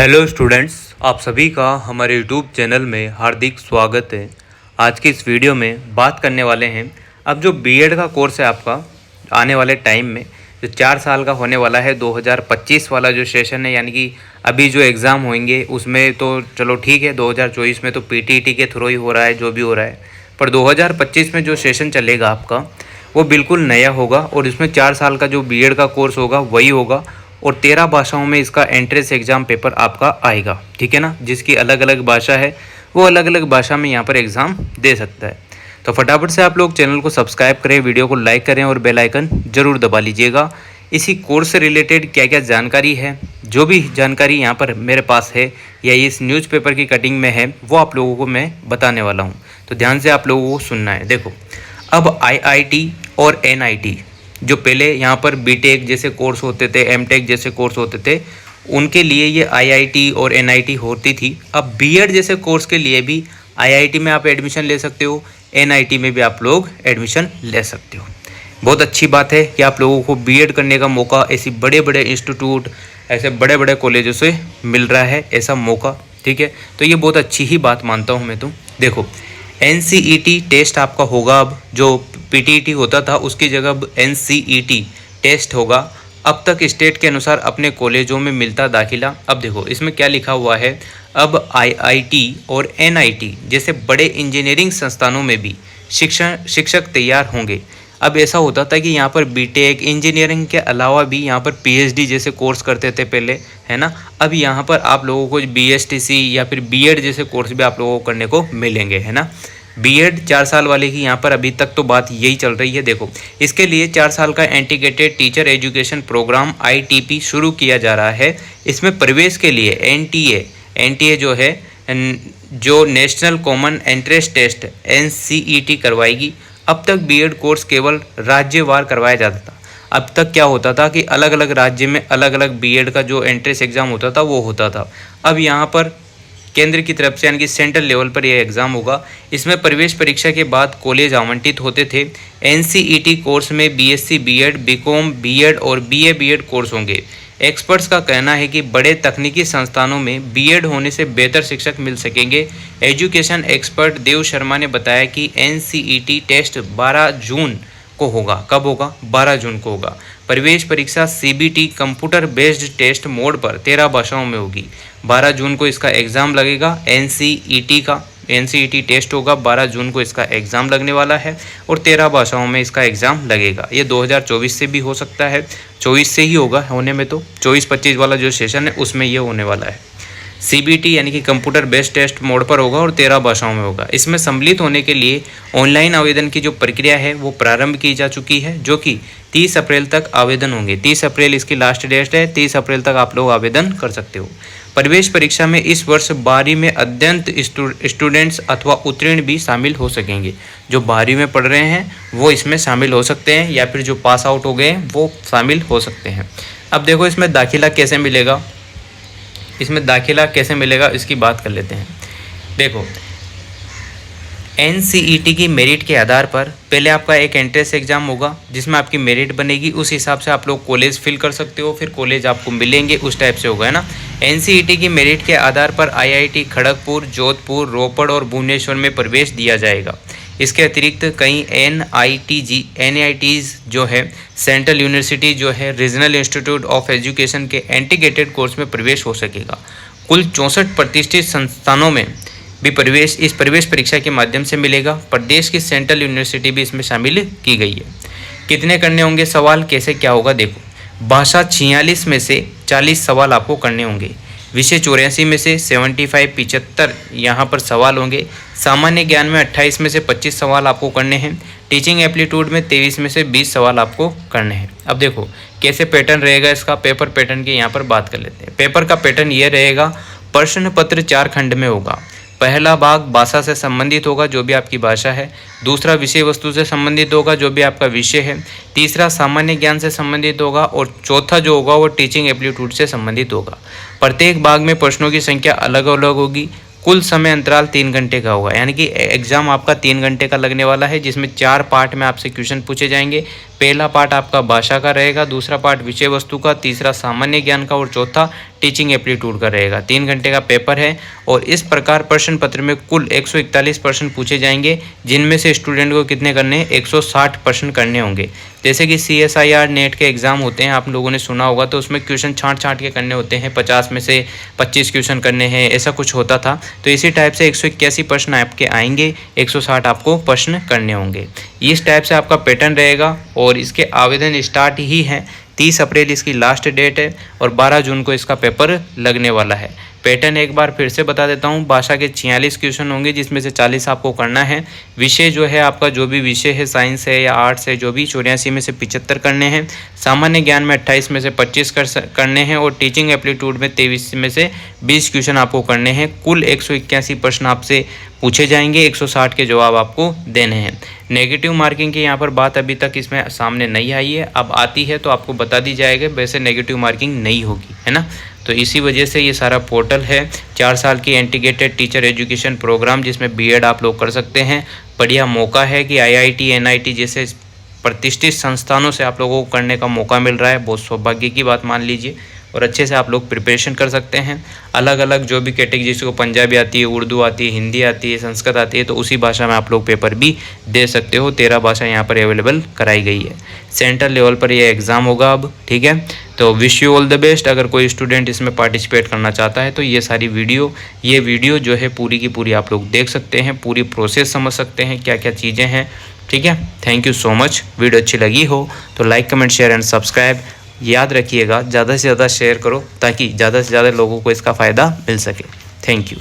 Hello students, आप सभी का हमारे यूट्यूब चैनल में हार्दिक स्वागत है। आज की इस वीडियो में बात करने वाले हैं अब जो बीएड का कोर्स है आपका आने वाले टाइम में जो 4 साल का होने वाला है। 2025 वाला जो सेशन है, यानी कि अभी जो एग्ज़ाम होंगे उसमें तो चलो ठीक है, 2024 में तो पीटीईटी के थ्रू ही हो रहा है जो भी हो रहा है, पर 2025 में जो सेशन चलेगा आपका वो बिल्कुल नया होगा और इसमें 4 साल का जो बीएड का कोर्स होगा वही होगा और 13 भाषाओं में इसका एंट्रेंस एग्ज़ाम पेपर आपका आएगा, ठीक है ना। जिसकी अलग अलग भाषा है वो अलग अलग भाषा में यहाँ पर एग्ज़ाम दे सकता है। तो फटाफट से आप लोग चैनल को सब्सक्राइब करें, वीडियो को लाइक करें और बेल आइकन ज़रूर दबा लीजिएगा। इसी कोर्स से रिलेटेड क्या क्या जानकारी है, जो भी जानकारी यहाँ पर मेरे पास है या इस न्यूज़पेपर की कटिंग में है, वो आप लोगों को मैं बताने वाला हूँ। तो ध्यान से आप लोगों को सुनना है। देखो, अब आईआईटी और एनआईटी जो पहले यहाँ पर बीटेक जैसे कोर्स होते थे, एमटेक जैसे कोर्स होते थे, उनके लिए ये आईआईटी और एनआईटी होती थी। अब बीएड जैसे कोर्स के लिए भी आईआईटी में आप एडमिशन ले सकते हो, एनआईटी में भी आप लोग एडमिशन ले सकते हो। बहुत अच्छी बात है कि आप लोगों को बीएड करने का मौका ऐसी बड़े बड़े इंस्टीट्यूट, ऐसे बड़े बड़े कॉलेजों से मिल रहा है ऐसा मौका, ठीक है। तो ये बहुत अच्छी ही बात मानता हूँ मैं तो। देखो, एनसीईटी टेस्ट आपका होगा, अब जो पीटीईटी होता था उसकी जगह अब एनसीईटी टेस्ट होगा। अब तक स्टेट के अनुसार अपने कॉलेजों में मिलता दाखिला। अब देखो इसमें क्या लिखा हुआ है, अब आईआईटी और एनआईटी जैसे बड़े इंजीनियरिंग संस्थानों में भी शिक्षक तैयार होंगे। अब ऐसा होता था कि यहाँ पर बीटेक इंजीनियरिंग के अलावा भी यहाँ पर पीएचडी जैसे कोर्स करते थे पहले, है ना। अब यहाँ पर आप लोगों को बीएसटीसी या फिर बीएड जैसे कोर्स भी आप लोगों को करने को मिलेंगे, है ना। बीएड 4 साल वाले की यहाँ पर अभी तक तो बात यही चल रही है। देखो, इसके लिए 4 साल का integrated teacher education programme ITP शुरू किया जा रहा है। इसमें प्रवेश के लिए एनटीए जो है, जो national common entrance test NCET करवाएगी। अब तक बीएड कोर्स केवल राज्यवार करवाया जाता था। अब तक क्या होता था कि अलग अलग राज्य में अलग अलग बीएड का जो एंट्रेंस एग्ज़ाम होता था वो होता था। अब यहाँ पर केंद्र की तरफ से यानी कि सेंट्रल लेवल पर यह एग्ज़ाम होगा। इसमें प्रवेश परीक्षा के बाद कॉलेज आवंटित होते थे। एनसीईटी कोर्स में बीएससी बीएड, बीकॉम बीएड और बीए बीएड कोर्स होंगे। एक्सपर्ट्स का कहना है कि बड़े तकनीकी संस्थानों में बीएड होने से बेहतर शिक्षक मिल सकेंगे। एजुकेशन एक्सपर्ट देव शर्मा ने बताया कि एनसीईटी टेस्ट 12 जून को होगा। कब होगा? 12 जून को होगा। प्रवेश परीक्षा CBT computer based test mode पर 13 भाषाओं में होगी। 12 जून को इसका एग्ज़ाम लगेगा। एनसीईटी टेस्ट होगा, 12 जून को इसका एग्ज़ाम लगने वाला है और 13 भाषाओं में इसका एग्ज़ाम लगेगा। ये 2024 से भी हो सकता है, 24 से ही होगा होने में, तो 24-25 वाला जो सेशन है उसमें ये होने वाला है। सीबीटी यानी कि कंप्यूटर बेस्ड टेस्ट मोड पर होगा और 13 भाषाओं में होगा। इसमें सम्मिलित होने के लिए ऑनलाइन आवेदन की जो प्रक्रिया है वो प्रारंभ की जा चुकी है, जो कि 30 अप्रैल तक आवेदन होंगे। 30 अप्रैल इसकी लास्ट डेट है, 30 अप्रैल तक आप लोग आवेदन कर सकते हो। प्रवेश परीक्षा में इस वर्ष 12वीं में अत्यंत स्टूडेंट्स अथवा उत्तीर्ण भी शामिल हो सकेंगे। जो 12वीं में पढ़ रहे हैं वो इसमें शामिल हो सकते हैं, या फिर जो पास आउट हो गए हैं वो शामिल हो सकते हैं। अब देखो, इसमें दाखिला कैसे मिलेगा, इसकी बात कर लेते हैं। देखो, एनसीईटी की मेरिट के आधार पर पहले आपका एक एंट्रेंस एग्ज़ाम होगा जिसमें आपकी मेरिट बनेगी। उस हिसाब से आप लोग कॉलेज फिल कर सकते हो, फिर कॉलेज आपको मिलेंगे, उस टाइप से होगा, है ना। एनसीईटी की मेरिट के आधार पर आईआईटी खड़गपुर, जोधपुर, रोपड़ और भुवनेश्वर में प्रवेश दिया जाएगा। इसके अतिरिक्त कई एनआईटीज़ जो है, सेंट्रल यूनिवर्सिटी जो है, रीजनल इंस्टीट्यूट ऑफ एजुकेशन के इंटीग्रेटेड कोर्स में प्रवेश हो सकेगा। कुल 64 प्रतिष्ठित संस्थानों में भी प्रवेश इस प्रवेश परीक्षा के माध्यम से मिलेगा। प्रदेश की सेंट्रल यूनिवर्सिटी भी इसमें शामिल की गई है। कितने करने होंगे सवाल, कैसे क्या होगा? देखो, भाषा 46 में से 40 सवाल आपको करने होंगे। विषय 84 में से 75 यहाँ पर सवाल होंगे। सामान्य ज्ञान में 28 में से 25 सवाल आपको करने हैं। टीचिंग एप्टीट्यूड में 23 में से 20 सवाल आपको करने हैं। अब देखो कैसे पैटर्न रहेगा इसका, पेपर पैटर्न की यहाँ पर बात कर लेते हैं। पेपर का पैटर्न ये रहेगा, प्रश्न पत्र 4 खंड में होगा। पहला भाग भाषा से संबंधित होगा, जो भी आपकी भाषा है। दूसरा विषय वस्तु से संबंधित होगा, जो भी आपका विषय है। तीसरा सामान्य ज्ञान से संबंधित होगा और चौथा जो होगा वो टीचिंग एप्टीट्यूड से संबंधित होगा। प्रत्येक भाग में प्रश्नों की संख्या अलग अलग होगी। कुल समय अंतराल 3 घंटे का होगा, यानी कि एग्जाम आपका 3 घंटे का लगने वाला है, जिसमें 4 पार्ट में आपसे क्वेश्चन पूछे जाएंगे। पहला पार्ट आपका भाषा का रहेगा, दूसरा पार्ट विषय वस्तु का, तीसरा सामान्य ज्ञान का और चौथा टीचिंग एप्टीट्यूड का रहेगा। 3 घंटे का पेपर है और इस प्रकार प्रश्न पत्र में कुल 141 प्रश्न पूछे जाएंगे, जिनमें से स्टूडेंट को कितने करने हैं, 160 प्रश्न करने होंगे। जैसे कि CSIR नेट के एग्ज़ाम होते हैं, आप लोगों ने सुना होगा, तो उसमें क्वेश्चन छाँट के करने होते हैं, 50 में से 25 क्वेश्चन करने हैं, ऐसा कुछ होता था। तो इसी टाइप से 181 प्रश्न आपके आएंगे, 160 आपको प्रश्न करने होंगे। इस टाइप से आपका पैटर्न रहेगा और इसके आवेदन स्टार्ट ही है, 30 अप्रैल इसकी लास्ट डेट है और 12 जून को इसका पेपर लगने वाला है। पैटर्न एक बार फिर से बता देता हूँ। भाषा के 46 क्वेश्चन होंगे, जिसमें से 40 आपको करना है। विषय जो है आपका, जो भी विषय है, साइंस है या आर्ट्स है, जो भी 84 में से 75 करने हैं। सामान्य ज्ञान में 28 में से 25 करने हैं और टीचिंग एप्टीट्यूड में 23 में से 20 क्वेश्चन आपको करने हैं। कुल 181 प्रश्न आपसे पूछे जाएंगे, 160 के जवाब आपको देने हैं। नेगेटिव मार्किंग की यहाँ पर बात अभी तक इसमें सामने नहीं आई है, अब आती है तो आपको बता दी जाएगी। वैसे नेगेटिव मार्किंग नहीं होगी, है ना। तो इसी वजह से ये सारा पोर्टल है। 4 साल की इंटीग्रेटेड टीचर एजुकेशन प्रोग्राम, जिसमें B.Ed आप लोग कर सकते हैं। बढ़िया मौका है कि IIT NIT जैसे प्रतिष्ठित संस्थानों से आप लोगों को करने का मौका मिल रहा है। बहुत सौभाग्य की बात मान लीजिए और अच्छे से आप लोग प्रिपरेशन कर सकते हैं। अलग अलग जो भी कैटेगरी, जिसको पंजाबी आती है, उर्दू आती है, हिंदी आती है, संस्कृत आती है, तो उसी भाषा में आप लोग पेपर भी दे सकते हो। 13 भाषा यहाँ पर अवेलेबल कराई गई है। सेंट्रल लेवल पर यह एग्ज़ाम होगा अब, ठीक है। तो wish you all the best. अगर कोई स्टूडेंट इसमें पार्टिसिपेट करना चाहता है तो ये वीडियो जो है पूरी की पूरी आप लोग देख सकते हैं, पूरी प्रोसेस समझ सकते हैं, क्या क्या चीज़ें हैं, ठीक है। Thank you so much. Video अच्छी लगी हो तो like, comment, share and subscribe याद रखिएगा। ज़्यादा से ज़्यादा शेयर करो ताकि ज़्यादा से ज़्यादा लोगों को इसका फ़ायदा मिल सके। Thank you.